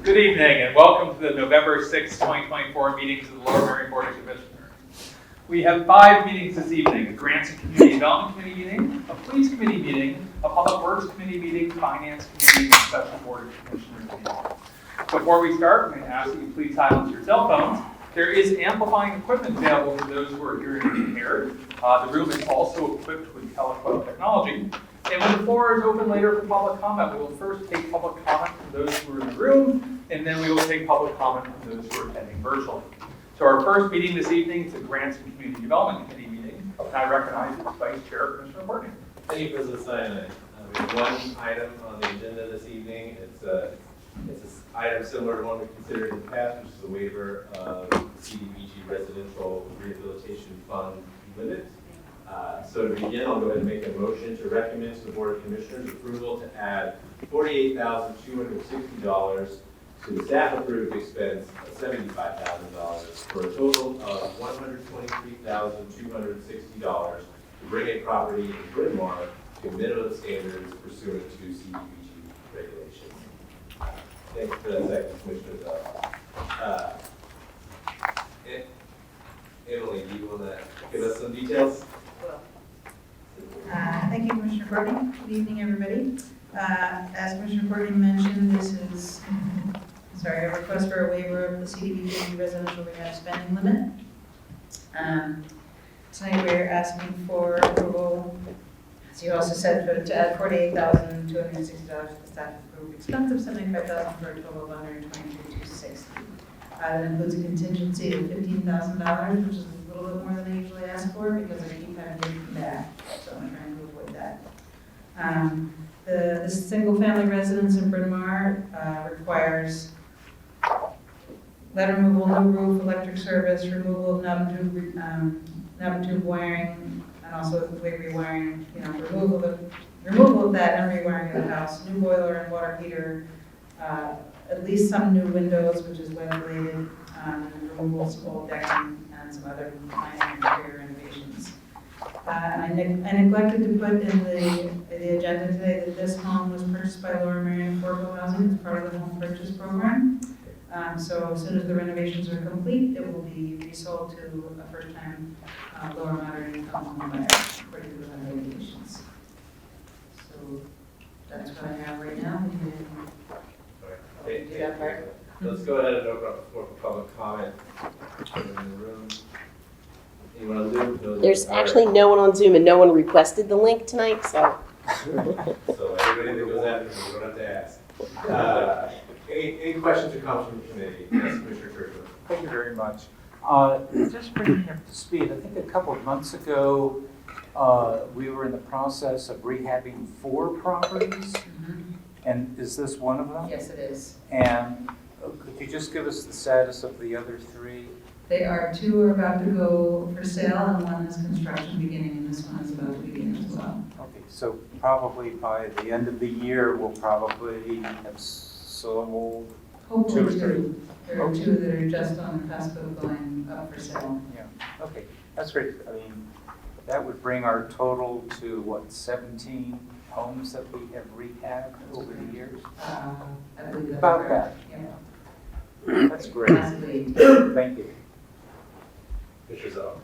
Good evening and welcome to the November 6, 2024 meetings of the Lower Merion Board of Commissioners. We have 5 meetings this evening: a Grants and Community Development Committee meeting, a Police Committee meeting, a Public Works Committee meeting, Finance Committee, and a Special Board of Commissioners meeting. Before we start, I'm going to ask that you please silence your cell phones. There is amplifying equipment available for those who are hearing impaired. The room is also equipped with telephone technology. And when the floor is open later for public comment, we will first take public comment from those who are in the room, and then we will take public comment from those who are attending virtually. So our first meeting this evening is the Grants and Community Development Committee meeting. And I recognize its Vice Chair, Commissioner Courtney. Thank you, President Stein. We have one item on the agenda this evening. It's an item similar to one we considered in the past, which is a waiver of CDBG Residential Rehabilitation Fund limit. So to begin, I'll go ahead and make a motion to recommend to the Board of Commissioners approval to add $48,260 to the staff-approved expense of $75,000 for a total of $123,260 to bring a property in Bryn Mawr to minimum standards pursuant to CDBG regulations. Thank you for that second, Commissioner. Emily, do you want to give us some details? Thank you, Commissioner Courtney. Good evening, everybody. As Commissioner Courtney mentioned, this is a request for a waiver of the CDBG residential rehab spending limit. Tonight we're asking for approval, as you also said, to add $48,260 to the staff approved expense of $75,000 for a total of $123,260. That includes a contingency of $15,000, which is a little bit more than I usually ask for because I keep having to come back. So I'm trying to avoid that. The single-family residence in Bryn Mawr requires lead removal, new roof, electric service, removal of knob and tube wiring, and also complete rewiring. Removal of that and rewiring of the house. New boiler and water heater. At least some new windows, which is ventilated, removal of old decking, and some other minor interior renovations. And I neglected to put in the agenda today that this home was purchased by Lower Merion Affordable Housing as part of the home purchase program. So as soon as the renovations are complete, it will be resold to a first-time lower moderate income home buyer according to the regulations. So that's what I have right now. Do that part. Let's go ahead and open up the floor for public comment in the room. Anyone on Zoom? No, There's actually no one on Zoom, and no one requested the link tonight, so. So everybody that goes after me, you don't have to ask. Any questions or comments from the committee? Yes, Commissioner Kirkland. Thank you very much. Just bringing you up to speed, I think a couple of months ago, we were in the process of rehabbing 4 properties. And is this one of them? Yes, it is. And could you just give us the status of the other 3? They are 2 are about to go for sale, and 1 is construction beginning, and this one is about to begin as well. Okay, so probably by the end of the year, we'll probably have sold. Hopefully 2 or 3. There are 2 that are just on the cusp of going up for sale. Yeah, okay, that's great. I mean, that would bring our total to, what, 17 homes that we have rehabbed over the years? I believe that's About correct. that. Yeah. That's great. Possibly. Thank you. Commissioner Zell.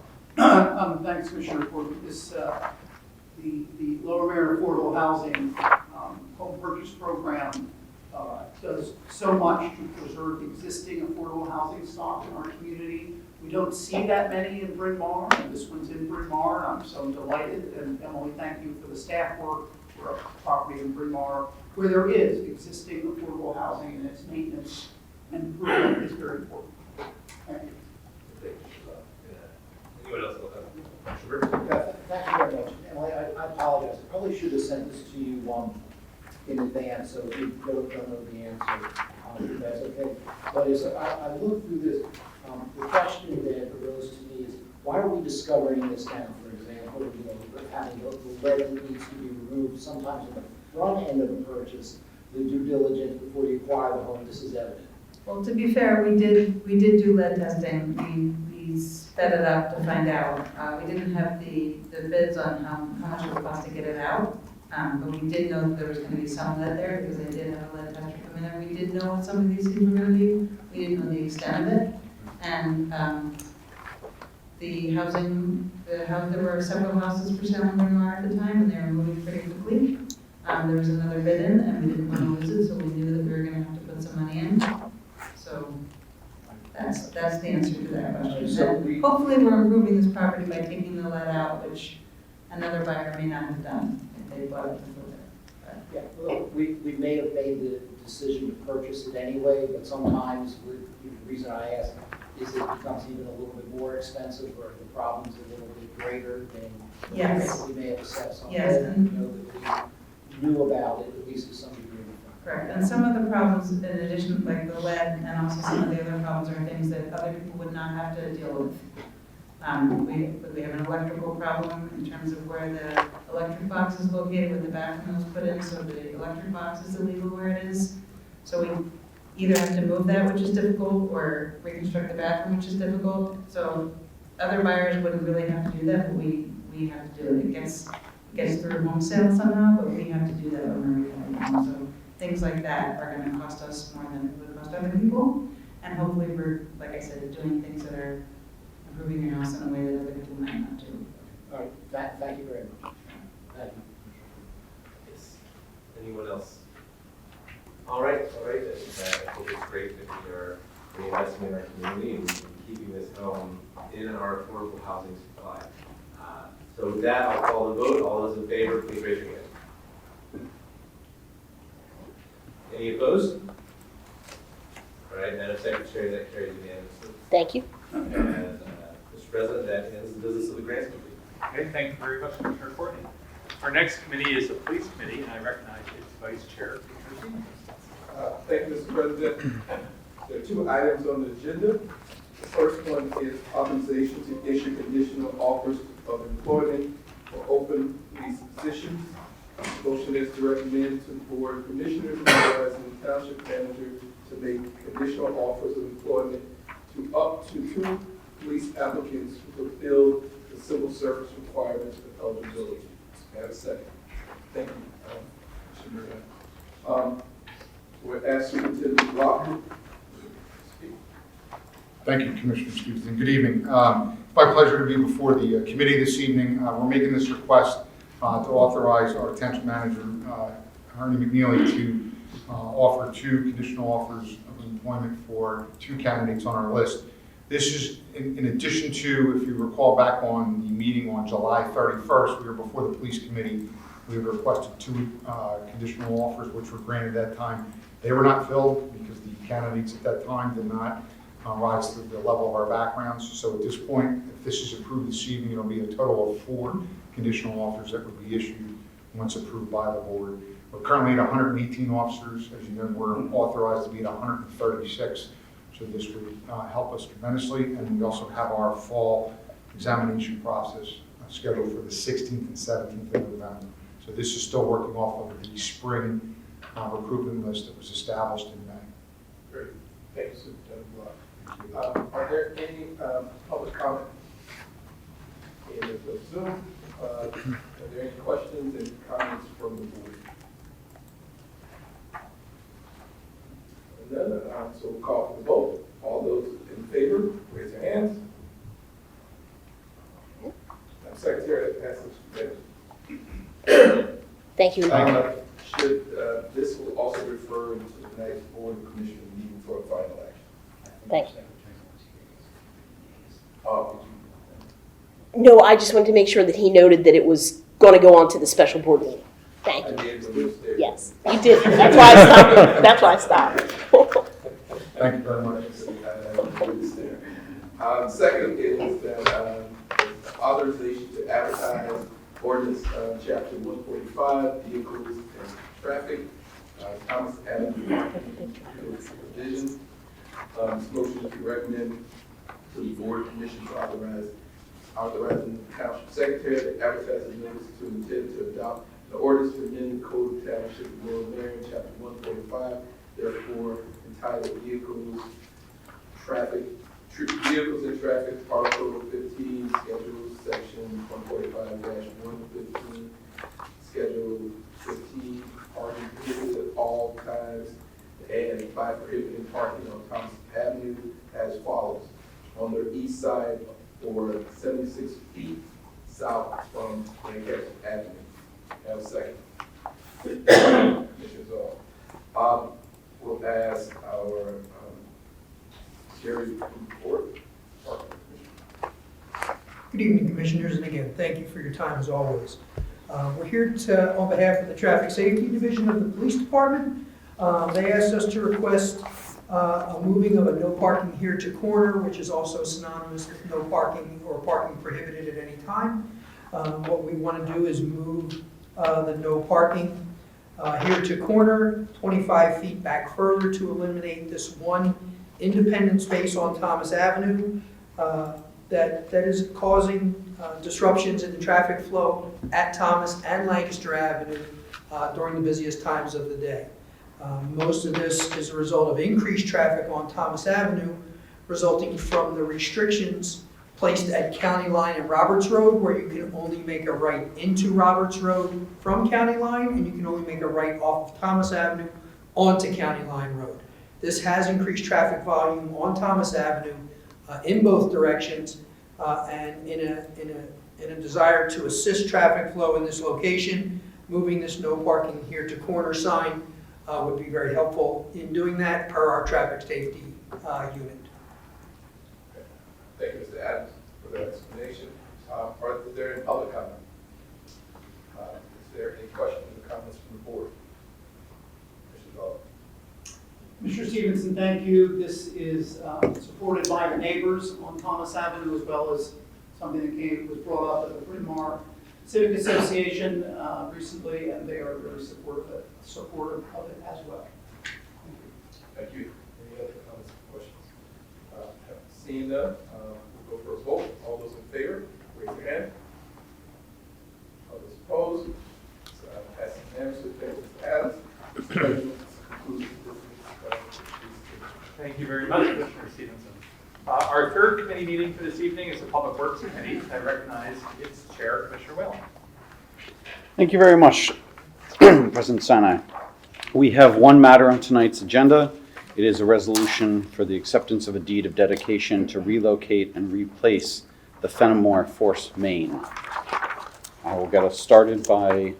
Thanks, Commissioner, for this, the Lower Merion Affordable Housing Home Purchase Program does so much to preserve existing affordable housing stock in our community. We don't see that many in Bryn Mawr, and this one's in Bryn Mawr, and I'm so delighted. And Emily, thank you for the staff work for a property in Bryn Mawr where there is existing affordable housing, and its maintenance and improvement is very important. Thank you. Anyone else? Thank you very much. Emily, I apologize. I probably should have sent this to you in advance, so if you don't know the answer, that's okay. But as I look through this, the question that arose to me is, why are we discovering this now? For example, having the lead that needs to be removed sometimes in the front end of the purchase, the due diligence before you acquire the home. This is evident. Well, to be fair, we did do lead testing. We sped it up to find out. We didn't have the bids on how much it would cost to get it out. But we did know that there was gonna be some lead there, because they did have a lead tester come in, and we did know what some of these things were gonna be. We didn't know the extent of it. And, there were several houses for sale in Bryn Mawr at the time, and they were moving pretty quickly. There was another bid in, and we didn't want to lose it, so we knew that we were gonna have to put some money in. So, that's the answer to that question. So And hopefully, we're improving this property by taking the lead out, which another buyer may not have done if they bought it before that. Yeah, well, we may have made the decision to purchase it anyway, but sometimes the reason I ask is it becomes even a little bit more expensive, or the problem's a little bit greater than Yes. we may have assessed on Yes, that, and- that we knew about it, at least to some degree. Correct, and some of the problems, in addition, like the lead, and also some of the other problems are things that other people would not have to deal with. We have an electrical problem in terms of where the electric box is located, where the bathroom was put in, so the electric box is illegal where it is. So we either have to move that, which is difficult, or reconstruct the bathroom, which is difficult. So other buyers wouldn't really have to do that, but we have to do it. It gets through home sale somehow, but we have to do that when we're rehabbing. So things like that are gonna cost us more than it would cost other people. And hopefully we're, like I said, doing things that are improving your house in a way that other people might not do. All right, thank you very much. Thank you. Yes. Anyone else? All right. I think it's great that we are reinvesting in our community and keeping this home in our affordable housing supply. So with that, I'll call the vote. All those in favor, please raise your hand. Any opposed? All right, Madam Secretary, that carries unanimously. Thank you. And, Mr. President, that ends the business of the Grants Committee. Okay, thank you very much, Commissioner Courtney. Our next committee is the Police Committee, and I recognize its Vice Chair, Commissioner Stevens. Thank you, Mr. President. There are 2 items on the agenda. The first one is authorization to issue conditional offers of employment for open police positions. Motion is to recommend to the Board of Commissioners authorizing the Township Manager to make conditional offers of employment to up to 2 police applicants who fulfill the civil service requirements of eligibility. May I have a second? Thank you, Commissioner. We'll ask Superintendent Block to speak. Thank you, Commissioner Stevenson. Good evening. It's my pleasure to be before the committee this evening. We're making this request to authorize our Township Manager, Ernie McNeely, to offer 2 conditional offers of employment for 2 candidates on our list. This is in addition to, if you recall back on the meeting on July 31st, we were before the Police Committee. We requested 2 conditional offers, which were granted at that time. They were not filled because the candidates at that time did not rise to the level of our backgrounds. So at this point, if this is approved this evening, it'll be a total of 4 conditional offers that would be issued once approved by the board. We're currently at 118 officers. As you know, we're authorized to be at 136. So this would help us tremendously. And we also have our fall examination process scheduled for the 16th and 17th of November. So this is still working off of the spring recruitment list that was established in May. Great. Thank you, Superintendent Block. Are there any public comment in the Zoom? Are there any questions and comments from the board? None. So we'll call for the vote. All those in favor, raise your hands. Madam Secretary, that passes. Thank you. Should this will also refer to the next Board of Commissioners meeting for a final action? Thank you. Oh, No, I just wanted to make sure that he noted that it was going to go on to the special board meeting. Thank I you. did, but it's there. Yes, you did. That's why I stopped. That's why I stopped. Thank you very much. Second is that authorization to advertise ordinance chapter 145, vehicles and traffic. Thomas Adams division. This motion is to recommend to the Board of Commissioners authorizing the Township Secretary to advertise a notice to intend to adopt the ordinance to amend the Code of Township of Royal Marion, chapter 145, therefore entitled Vehicles and Traffic, Article 15, Schedule Section 145-115, Schedule 15 parking periods at all times, and by prohibiting parking on Thomas Avenue as follows. On the east side for 76 feet south from Lancaster Avenue. Have a second. Commissioner Zoll. We'll ask our Sherry report. Good evening, Commissioners, and again, thank you for your time as always. We're here to, on behalf of the Traffic Safety Division of the Police Department. They asked us to request a moving of a no parking here to corner, which is also synonymous with no parking or parking prohibited at any time. What we want to do is move the no parking here to corner 25 feet back further to eliminate this one independent space on Thomas Avenue that is causing disruptions in the traffic flow at Thomas and Lancaster Avenue during the busiest times of the day. Most of this is a result of increased traffic on Thomas Avenue, resulting from the restrictions placed at County Line and Roberts Road, where you can only make a right into Roberts Road from County Line, and you can only make a right off of Thomas Avenue onto County Line Road. This has increased traffic volume on Thomas Avenue in both directions, and in a desire to assist traffic flow in this location, moving this no parking here to corner sign would be very helpful in doing that per our traffic safety unit. Thank you, Mr. Adams, for that explanation. Is there any public comment? Is there any questions or comments from the board? Mr. Stevenson, thank you. This is supported by the neighbors on Thomas Avenue, as well as something that was brought up at the Bryn Civic Association recently, and they are very supportive of it as well. Thank you. Any other comments or questions? Seeing none, we'll go for a vote. All those in favor, raise your hand. All those opposed? Passing unanimously. Thank you, Mr. Adams. Mr. President, this concludes the Thank you very much, Commissioner Stevenson. Our third committee meeting for this evening is the Public Works Committee. I recognize its chair, Commissioner Whalen. Thank you very much, President Sinai. We have one matter on tonight's agenda. It is a resolution for the acceptance of a deed of dedication to relocate and replace the FENIMORE FORCEMAIN. I will get us started by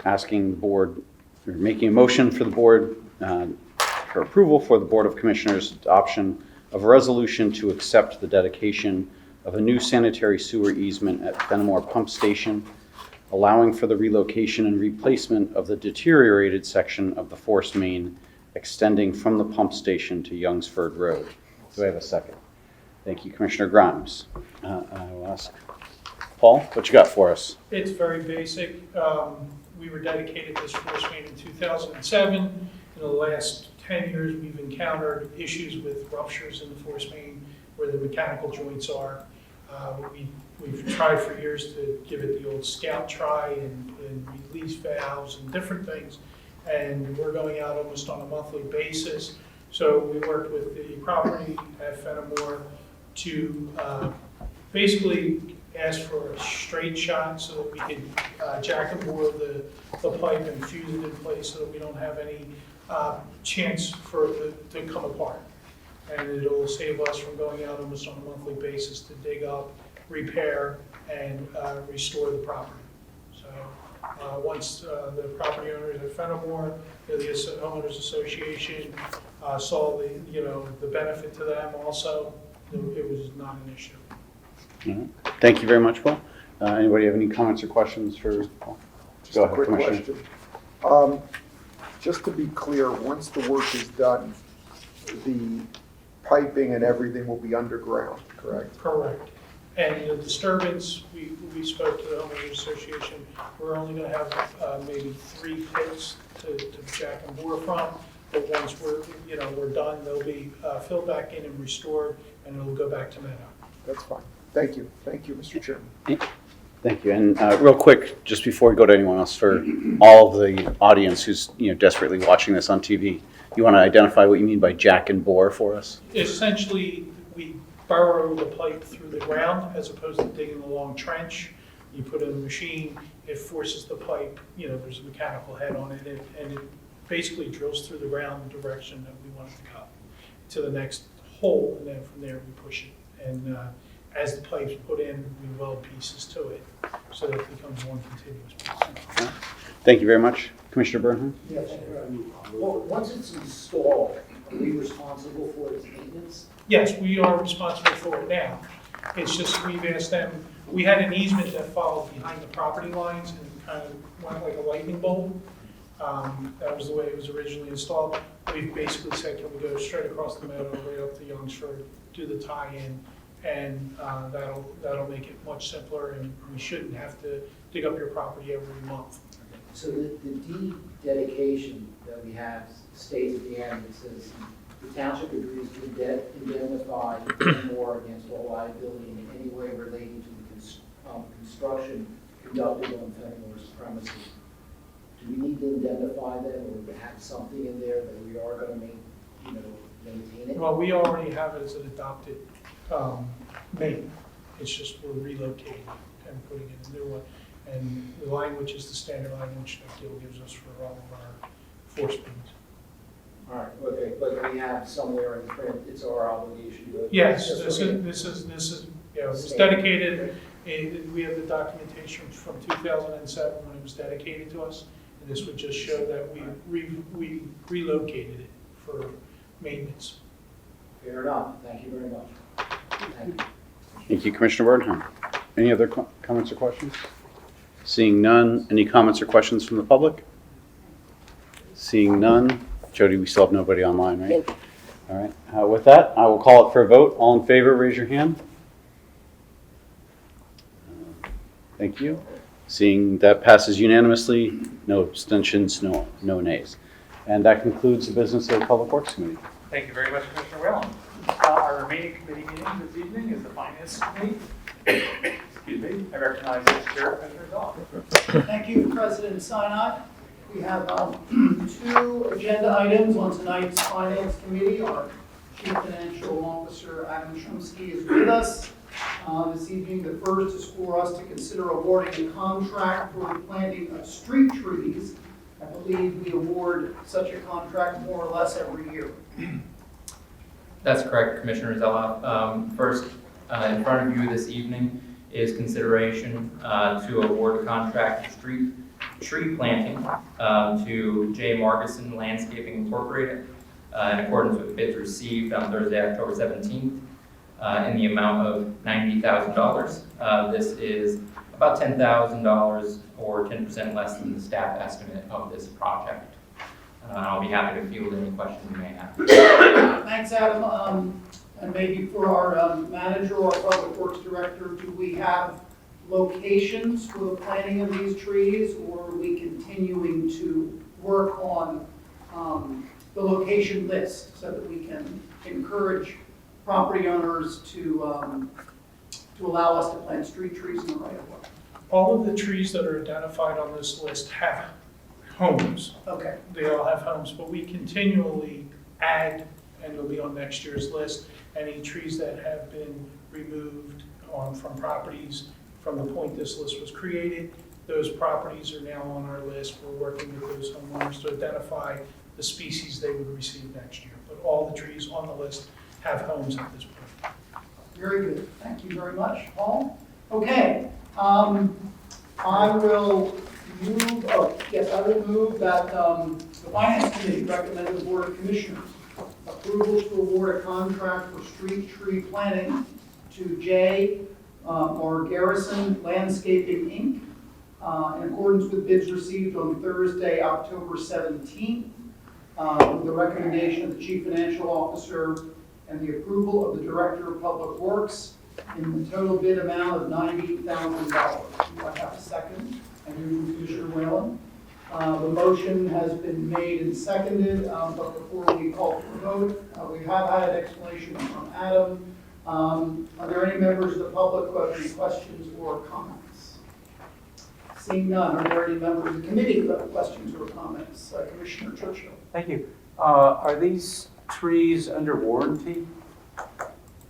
asking the board, or making a motion for the board for approval for the Board of Commissioners' adoption of a resolution to accept the dedication of a new sanitary sewer easement at FENIMORE Pump Station, allowing for the relocation and replacement of the deteriorated section of the force main extending from the pump station to Youngsford Road. Do I have a second? Thank you, Commissioner Grimes. I will ask Paul, what you got for us? It's very basic. We were dedicated this force main in 2007. In the last 10 years, we've encountered issues with ruptures in the force main where the mechanical joints are. We've tried for years to give it the old scout try and release valves and different things. And we're going out almost on a monthly basis. So we worked with the property at FENIMORE to basically ask for a straight shot so that we can jack and bore the pipe and fuse it in place so that we don't have any chance for it to come apart. And it'll save us from going out almost on a monthly basis to dig up, repair, and restore the property. So once the property owners at FENIMORE, the homeowners association saw the benefit to them also, it was not an issue. Thank you very much, Paul. Anybody have any comments or questions for Paul? Just a quick question. Just to be clear, once the work is done, the piping and everything will be underground, correct? Correct. And the disturbance, we spoke to the homeowners association, we're only going to have maybe 3 pits to jack and bore from. But once we're done, they'll be filled back in and restored, and it'll go back to Meadow. That's fine. Thank you. Thank you, Mr. Chairman. Thank you. And real quick, just before we go to anyone else, for all of the audience who's desperately watching this on TV, you want to identify what you mean by jack and bore for us? Essentially, we burrow the pipe through the ground as opposed to digging a long trench. You put in a machine, it forces the pipe, there's a mechanical head on it, and it basically drills through the ground the direction that we want it to go to the next hole, and then from there we push it. And as the pipe's put in, we weld pieces to it, so that it becomes one continuous piece. Thank you very much. Commissioner Burnham? Yes, well, once it's installed, are we responsible for its maintenance? Yes, we are responsible for it now. It's just we've asked them, we had an easement that followed behind the property lines and kind of went like a lightning bolt. That was the way it was originally installed. We've basically said, can we go straight across the meadow, right up to Youngsford, do the tie-in, and that'll make it much simpler, and we shouldn't have to dig up your property every month. So the deed dedication that we have states at the end, it says, the township agrees to indemnify FENIMORE against all liability in any way relating to the construction conducted on FENIMORE's premises. Do we need to indemnify them, or have something in there that we are going to maintain it? Well, we already have it as an adopted main. It's just we're relocating and putting in a new one. And the language is the standard language that Gil gives us for all of our force mains. All right, okay, but we have somewhere in print, it's our obligation to. Yes, this is, it was dedicated, we have the documentation from 2007 when it was dedicated to us. And this would just show that we relocated it for maintenance. Fair enough, thank you very much. Thank you. Thank you, Commissioner Burnham. Any other comments or questions? Seeing none, any comments or questions from the public? Seeing none. Jody, we still have nobody online, right? All right. With that, I will call it for a vote. All in favor, raise your hand. Thank you. Seeing that passes unanimously, no abstentions, no nays. And that concludes the business of the Public Works Committee. Thank you very much, Commissioner Whalen. Our remaining committee meeting this evening is the Finance Committee. Excuse me. I recognize the Chair, Commissioner Dahl. Thank you, President Sinai. We have 2 agenda items on tonight's Finance Committee. Our Chief Financial Officer, Adam Chomsky, is with us this evening. The first is for us to consider awarding a contract for the planting of street trees. I believe we award such a contract more or less every year. That's correct, Commissioner Zella. First, in front of you this evening is consideration to award a contract for tree planting to J. Markison Landscaping Incorporated in accordance with bids received on Thursday, October 17th in the amount of $90,000. This is about $10,000 or 10% less than the staff estimate of this project. I'll be happy to field any questions you may have. Thanks, Adam. And maybe for our manager or public works director, do we have locations for the planting of these trees, or are we continuing to work on the location list so that we can encourage property owners to allow us to plant street trees in the right of way? All of the trees that are identified on this list have homes. Okay. They all have homes, but we continually add, and it'll be on next year's list, any trees that have been removed from properties from the point this list was created. Those properties are now on our list. We're working with those homeowners to identify the species they would receive next year. But all the trees on the list have homes at this point. Very good. Thank you very much, Paul. Okay. I will move that the Finance Committee recommend the Board of Commissioners approval to award a contract for street tree planting to J. Garrison Landscaping, Inc. In accordance with bids received on Thursday, October 17th, with the recommendation of the Chief Financial Officer and the approval of the Director of Public Works in the total bid amount of $90,000. Do I have a second? Thank you, Commissioner Whalen. The motion has been made and seconded, but before we call for the vote, we have had an explanation from Adam. Are there any members of the public who have any questions or comments? Seeing none, are there any members of the committee who have questions or comments? Commissioner Churchill. Thank you. Are these trees under warranty?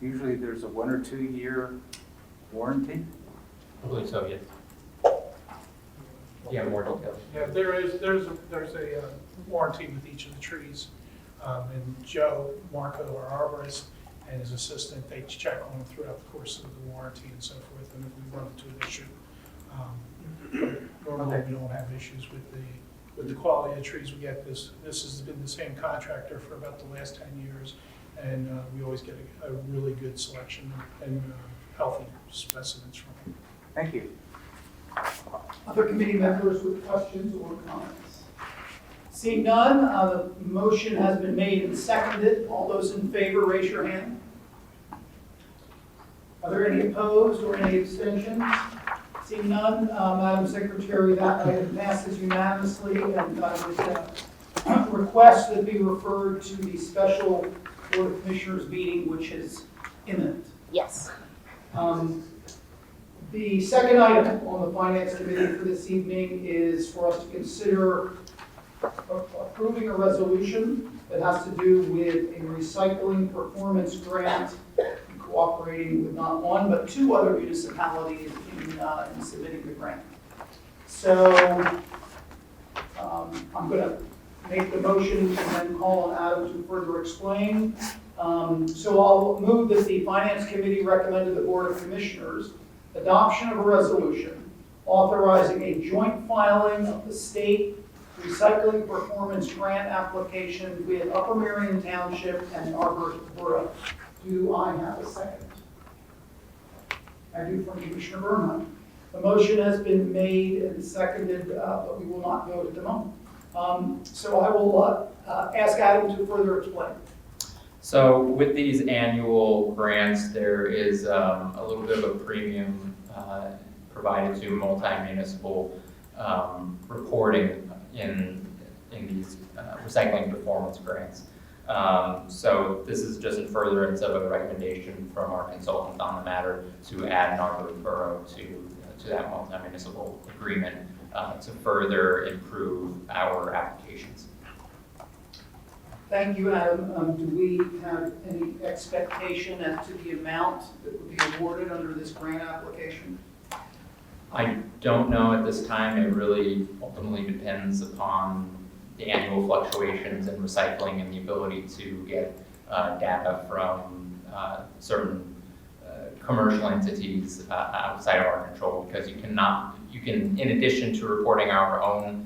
Usually there's a 1 or 2 year warranty. I believe so, yes. Yeah, more details. Yeah, there's a warranty with each of the trees. And Joe Marco, our arborist, and his assistant, they check on them throughout the course of the warranty and so forth, and if we run into an issue. Normally, we don't have issues with the quality of the trees we get. This has been the same contractor for about the last 10 years, and we always get a really good selection and healthy specimens from them. Thank you. Other committee members with questions or comments? Seeing none, the motion has been made and seconded. All those in favor, raise your hand. Are there any opposed or any abstentions? Seeing none, Madam Secretary, that item passes unanimously, and I would request that be referred to the special Board of Commissioners meeting, which is imminent. Yes. The second item on the Finance Committee for this evening is for us to consider approving a resolution that has to do with a recycling performance grant, cooperating with not one, but two other municipalities in submitting the grant. So I'm going to make the motion and then call on Adam to further explain. So I'll move that the Finance Committee recommend to the Board of Commissioners adoption of a resolution authorizing a joint filing of the state recycling performance grant application with Upper Merion Township and Arbor Borough. Do I have a second? I do from Commissioner Bernheim. The motion has been made and seconded, but we will not vote at the moment. So I will ask Adam to further explain. So with these annual grants, there is a little bit of a premium provided to multi-municipal reporting in these recycling performance grants. So this is just in furtherance of a recommendation from our consultant on the matter to add an Arbor Borough to that multi-municipal agreement to further improve our applications. Thank you, Adam. Do we have any expectation as to the amount that would be awarded under this grant application? I don't know at this time. It really ultimately depends upon the annual fluctuations in recycling and the ability to get data from certain commercial entities outside of our control, because you can, in addition to reporting our own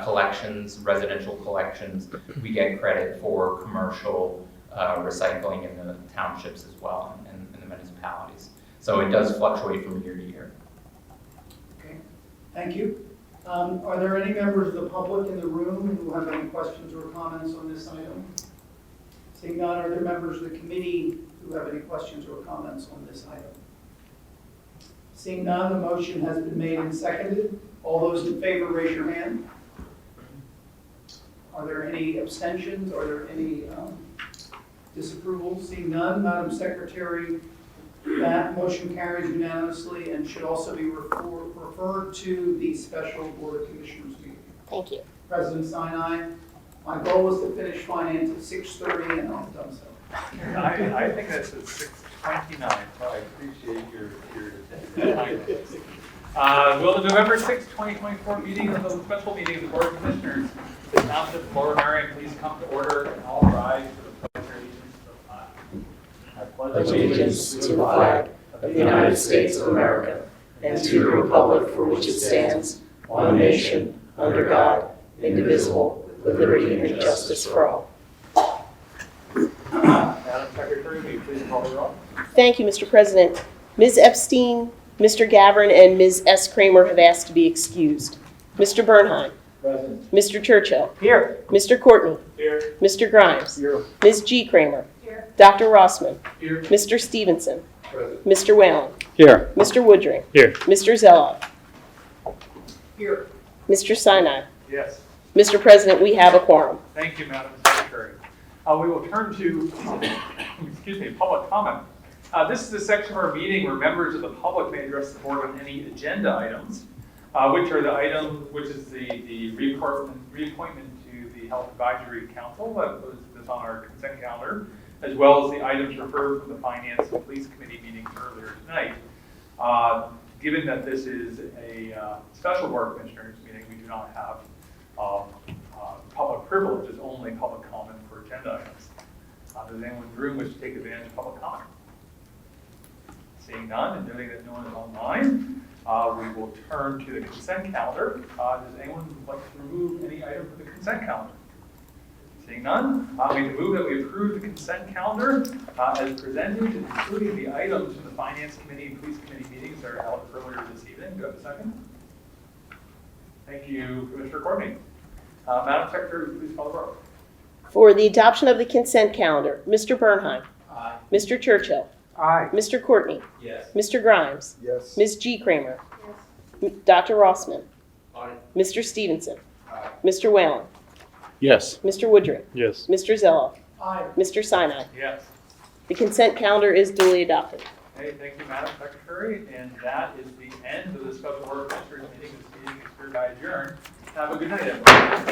collections, residential collections, we get credit for commercial recycling in the townships as well and in the municipalities. So it does fluctuate from year to year. Okay, thank you. Are there any members of the public in the room who have any questions or comments on this item? Seeing none, are there members of the committee who have any questions or comments on this item? Seeing none, the motion has been made and seconded. All those in favor, raise your hand. Are there any abstentions? Are there any disapprovals? Seeing none, Madam Secretary, that motion carries unanimously and should also be referred to the special Board of Commissioners meeting. Thank you. President Sinai, my goal was to finish finance at 6:30 and I've done so. I think that's at 6:29, so I appreciate your kindness. Will the November 6, 2024 meeting of the special meeting of the Board of Commissioners of the Township of Lower Merion please come to order and all rise for the pledge of allegiance to the flag. Allegiance to the flag of the United States of America and to the republic for which it stands, one nation, under God, indivisible, with liberty and justice for all. Madam Secretary, will you please call the roll? Thank you, Mr. President. Ms. Epstein, Mr. Gavin, and Ms. S. Kramer have asked to be excused. Mr. Bernheim. Present. Mr. Churchill. Here. Mr. Courtney. Here. Mr. Grimes. Here. Ms. G. Kramer. Here. Dr. Rossman. Here. Mr. Stevenson. Present. Mr. Whalen. Here. Mr. Woodring. Here. Mr. Zeloff. Here. Mr. Sinai. Yes. Mr. President, we have a quorum. Thank you, Madam Secretary. We will turn to, public comment. This is the section of our meeting where members of the public may address the board on any agenda items, which are the item, which is the reappointment to the Health Advisory Council that's on our consent calendar, as well as the items referred from the Finance and Police Committee meeting earlier tonight. Given that this is a special Board of Commissioners meeting, we do not have public privilege, it's only public comment for agenda items. Does anyone in the room wish to take advantage of public comment? Seeing none and noting that no one is online, we will turn to the consent calendar. Does anyone like to remove any item from the consent calendar? Seeing none, we move that we approve the consent calendar as presented, including the items from the Finance Committee and Police Committee meetings that are held earlier this evening. Do I have a second? Thank you, Commissioner Courtney. Madam Secretary, please call the roll. For the adoption of the consent calendar, Mr. Bernheim. Aye. Mr. Churchill. Aye. Mr. Courtney. Yes. Mr. Grimes. Yes. Ms. G. Kramer. Dr. Rossman. Aye. Mr. Stevenson. Aye. Mr. Whalen. Yes. Mr. Woodruff. Yes. Mr. Zeloff. Aye. Mr. Sinai. Yes. The consent calendar is duly adopted. Hey, thank you, Madam Secretary. And that is the end of the special Board of Commissioners meeting. This meeting is hereby adjourned. Have a good night, everyone.